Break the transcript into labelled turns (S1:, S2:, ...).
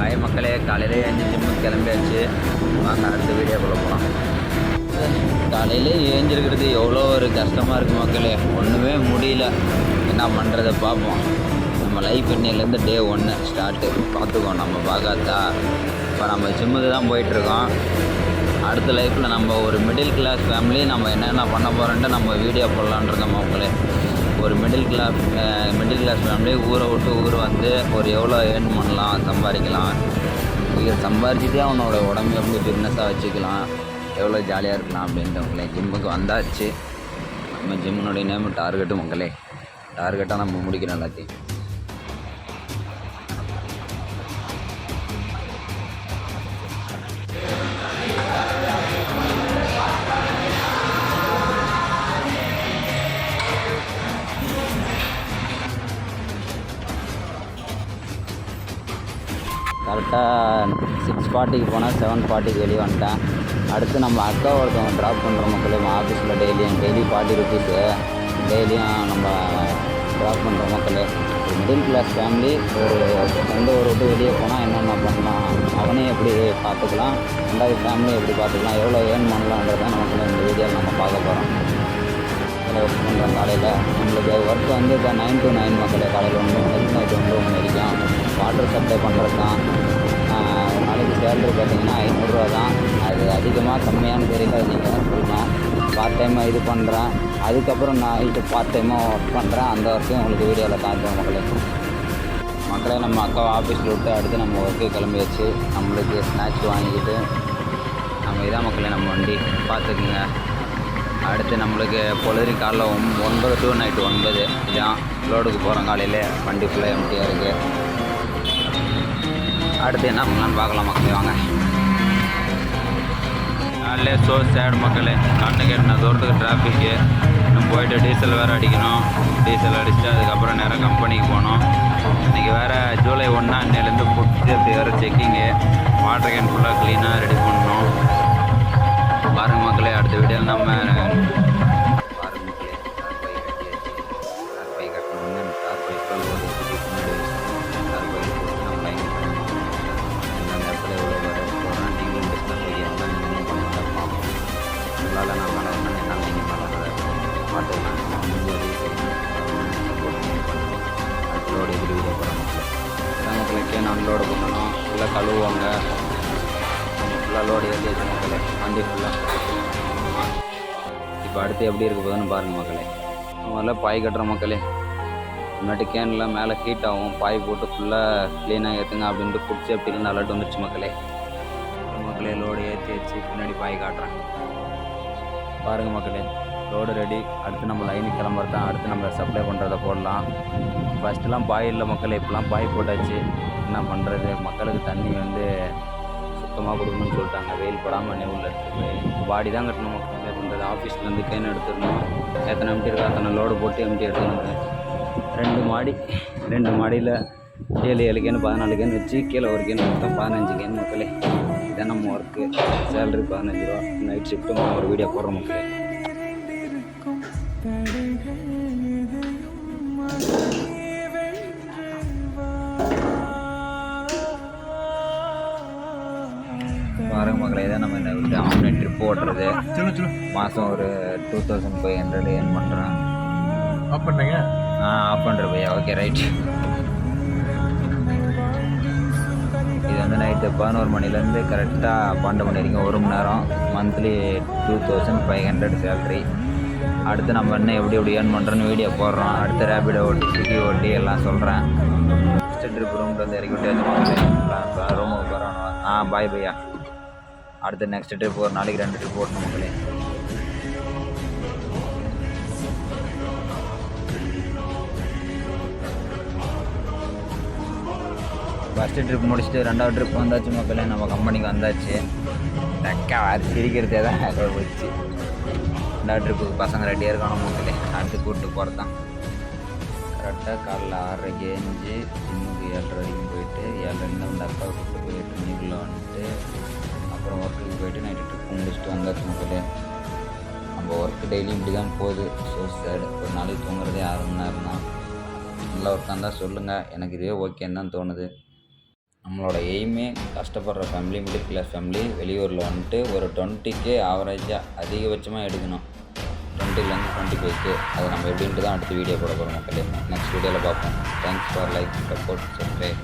S1: Hi மக்களே, காலையிலே எழுந்து ஜிம்முக்கு கிளம்பியாச்சு. வாங்க அடுத்த வீடியோக்குள்ளே போகலாம். காலையிலே ஏஞ்சிருக்கிறது எவ்வளோ ஒரு கஷ்டமாக இருக்குது மக்களே. ஒன்றுமே முடியல, என்ன பண்ணுறதை பார்ப்போம். நம்ம லைஃப் இன்னிலேருந்து டே 1 ஸ்டார்ட்டு பார்த்துக்கோ. நம்ம பார்க்காதா இப்போ நம்ம ஜிம்முக்கு தான் போயிட்டுருக்கோம். அடுத்த லைஃப்பில் நம்ம ஒரு மிடில் கிளாஸ் ஃபேமிலி நம்ம என்னென்ன பண்ண போகிறோன்ட்டு நம்ம வீடியோ போடலான்ருக்கோம் மக்களே. ஒரு மிடில் கிளாஸ் ஃபேமிலி ஊரை விட்டு ஊர் வந்து ஒரு எவ்வளோ ஏர்ன் பண்ணலாம், சம்பாதிக்கலாம், இதை சம்பாரிச்சுட்டே அவனோட உடம்பு எப்படி ஃபிட்னஸாக வச்சுக்கலாம், எவ்வளோ ஜாலியாக இருக்கலாம் அப்படின்றவங்களே. ஜிம்முக்கு வந்தாச்சு. நம்ம ஜிம்முனுடைய நேம் டார்கெட்டு மக்களே. டார்கெட்டாக நம்ம முடிக்கணும் எல்லாத்தையும். கரெக்டாக 6:40 போனால் 7:40 வெளியே வந்துட்டேன். அடுத்து நம்ம அக்கா ஒருத்தவங்க ட்ராப் பண்ணுற மக்களே. ஆஃபீஸில் டெய்லி 40 ருபீஸு டெய்லியும் நம்ம ட்ராப் பண்ணுற மக்களே. ஒரு மிடில் கிளாஸ் ஃபேமிலி எந்த ஒரு விட்டு வெளியே போனால் என்னென்ன பண்ணலாம், அவனையும் எப்படி பார்த்துக்கலாம், ரெண்டாவது ஃபேமிலியை எப்படி பார்த்துக்கலாம், எவ்வளோ ஏர்ன் பண்ணலான்றதை நமக்கு இந்த வீடியோவில் நம்ம பார்க்க போகிறோம். ஒர்க் பண்ணுறோம். காலையில் நம்மளுக்கு ஒர்க் வந்து இப்போ 9 to 9 மக்களே. காலையில் 1 மணிக்கு நைட்டு 9 மணி வரைக்கும் வாட்டர் சப்ளை பண்ணுறது தான். ஒரு நாளைக்கு சேலரி பார்த்தீங்கன்னா 500 தான். அது அதிகமாக கம்மியானு தெரியல, அது நீங்கள் தான் சொல்லணும். பார்ட் டைமாக இது பண்ணுறேன், அதுக்கப்புறம் நான் இது பார்ட் டைமாக ஒர்க் பண்ணுறேன். அந்த ஒர்க்கையும் உங்களுக்கு வீடியோவில் காட்டுறேன் மக்களே. நம்ம அக்காவை ஆஃபீஸில் விட்டு அடுத்து நம்ம ஒர்க்கு கிளம்பியாச்சு. நம்மளுக்கு ஸ்நாக்ஸ் வாங்கிக்கிட்டு நம்ம இதான் மக்களே நம்ம வண்டி பார்த்துக்குங்க. அடுத்து நம்மளுக்கு பொழுது காலைல 9 to நைட்டு 9 இதான் லோடுக்கு போகிறோம். காலையில் வண்டி ஃபுல்லாக எம்டியாக இருக்குது. அடுத்து என்ன பண்ணலான்னு பார்க்கலாம் மக்களே, வாங்க. காலையிலே சேடு மக்களே. கண்ணுக்கு என்ன தூரத்துக்கு டிராஃபிக்கு. நம்ம போயிட்டு டீசல் வேறு அடிக்கணும். டீசல் அடிச்சுட்டு அதுக்கப்புறம் நேராக கம்பெனிக்கு போகணும். இன்றைக்கி வேறு ஜூலை 1 அன்னையிலேருந்து ஃபுட் சேஃப்டி வேறு செக்கிங்கு. வாட்டர் கேன் ஃபுல்லாக க்ளீனாக ரெடி பண்ணணும். பாருங்கள் மக்களே, அடுத்த வீடியோவில் நம்ம பாருங்கள் மக்களே. தார்பை கட்டணும்னு தார்பை நம்ம லைன் எந்த நேரத்தில் எவ்வளோ வர போகிறோம். நீங்களும் பிஸ்னஸ் எல்லாம் நீங்கள் பார்ப்போம். உங்களால் நான் மேலே வரணும், என்னால் நீங்கள் மேலே வர பார்த்துக்கலாம். அடுத்த லோடு எப்படி வீடியோ போகிறோம் மக்களே. மக்களுக்கே நான் லோடு பண்ணணும். ஃபுல்லாக கழுவுவாங்க. ஃபுல்லாக லோடு ஏற்றி வச்சு மக்களே, வண்டி ஃபுல்லாக. இப்போ அடுத்து எப்படி இருக்க போதுன்னு பாருங்கள் மக்களே. முதல்ல பாய் கட்டுற மக்களே. முன்னாடி கேன்லாம் மேலே ஹீட் ஆகும். பாய் போட்டு ஃபுல்லாக க்ளீனாக ஏற்றுங்க அப்படின்ட்டு ஃபுட் சேஃப்டிலேருந்து அலர்ட் வந்துடுச்சு மக்களே. மக்களே லோடு ஏற்றி வச்சு பின்னாடி பாய் காட்டுறேன் பாருங்கள் மக்களே. Load ready. அடுத்து நம்ம லைனுக்கு கிளம்புறது தான். அடுத்து நம்ம சப்ளை பண்ணுறதை போடலாம். ஃபஸ்ட்டுலாம் பாய் இல்லை மக்களே, இப்போலாம் பாய் போட்டாச்சு. என்ன பண்ணுறது, மக்களுக்கு தண்ணி வந்து சுத்தமாக கொடுக்கணும்னு சொல்லிட்டாங்க. வெயில் படாமல் நெவுளில் எடுத்துகிட்டு போய் பாடி தான் கட்டணும் மக்களே. பண்ணுறது ஆஃபீஸ்லேருந்து கேன் எடுத்துடணும். எத்தனை எம்டி இருக்கோ அத்தனை லோடு போட்டு எம்டி எடுத்துக்கணும். 2 மாடியில் 7 கேன் 14 கேன் வச்சு கீழே ஒரு கேன் மொத்தம் 15 கேன் மக்களே. இதான் நம்ம ஒர்க்கு. சேலரி 15 ரூபா. நைட் ஷிஃப்ட்டு ஒரு வீடியோ போடுற மக்களே. பாருங்க மக்களே, இதான் நம்ம இந்த ஆன்லைன் ட்ரிப் ஓட்டுறது. மாதம் ஒரு 2500 ஏர்ன் பண்ணுறேன்.
S2: ஆஃப் பண்ணுறீங்க?
S1: ஆஃப் பண்ணுறேன் பையா. Okay right. இது வந்து நைட்டு 11 மணிலேருந்து கரெக்டாக 12 மணி வரைக்கும் 1 மணி நேரம். Monthly 2500 salary. அடுத்து நம்ம இன்னும் எப்படி ஏர்ன் பண்ணுறோன்னு வீடியோ போடுறோம். அடுத்து ரேபிடோ ஓட்டி, ஸ்விக்கி ஓட்டி எல்லாம் சொல்கிறேன். ஃபஸ்ட்டு ட்ரிப் ரூம்ட்டு வந்து இறக்கி விட்டு வச்சுருக்கோம். ரூமுக்கு போகிறோம். பாய் பையா. அடுத்து நெக்ஸ்ட் ட்ரிப் ஒரு நாளைக்கு 2 ட்ரிப் ஓட்டணும் மக்களே. ஃபஸ்ட்டு ட்ரிப் முடிச்சுட்டு 2வது ட்ரிப் வந்தாச்சு மக்களே. நம்ம கம்பெனிக்கு வந்தாச்சு. டக்கா வேறு சிரிக்கிறதே தான் போச்சு. 2வது ட்ரிப்புக்கு பசங்க ரெடியாக இருக்கணும் மக்களே. அடுத்து கூப்பிட்டு போகிறது தான். கரெக்டாக காலைல 6:30க்கு ஏஞ்சி ஜிம்முக்கு 7:30 வரைக்கும் போயிட்டு 7:30 வந்து அக்காவை கூப்பிட்டு போய் 8 மணிக்குள்ளே வந்துட்டு அப்புறம் ஒர்க்குக்கு போயிட்டு நைட்டு ட்ரிப்பு முடிச்சுட்டு வந்தாச்சு மக்களே. நம்ம ஒர்க்கு டெய்லியும் இப்படி தான் போகுது. ஸோ சேடு. ஒரு நாளைக்கு தூங்குறதே 6 மணி நேரம் தான். நல்லா ஒர்க்காக இருந்தால் சொல்லுங்கள். எனக்கு இதே ஓகேன்னு தான் தோணுது. நம்மளோட எய்மே கஷ்டப்படுற ஃபேமிலி, மிடில் கிளாஸ் ஃபேமிலி வெளியூரில் வந்துட்டு ஒரு 20K ஆவரேஜாக அதிகபட்சமாக எடுக்கணும். 20லேருந்து 25K. அதை நம்ம எப்படின்ட்டு தான் அடுத்த வீடியோ போட போகிறோம் மக்களே. நெக்ஸ்ட் வீடியோவில் பார்ப்போம். Thanks for like, support, subscribe.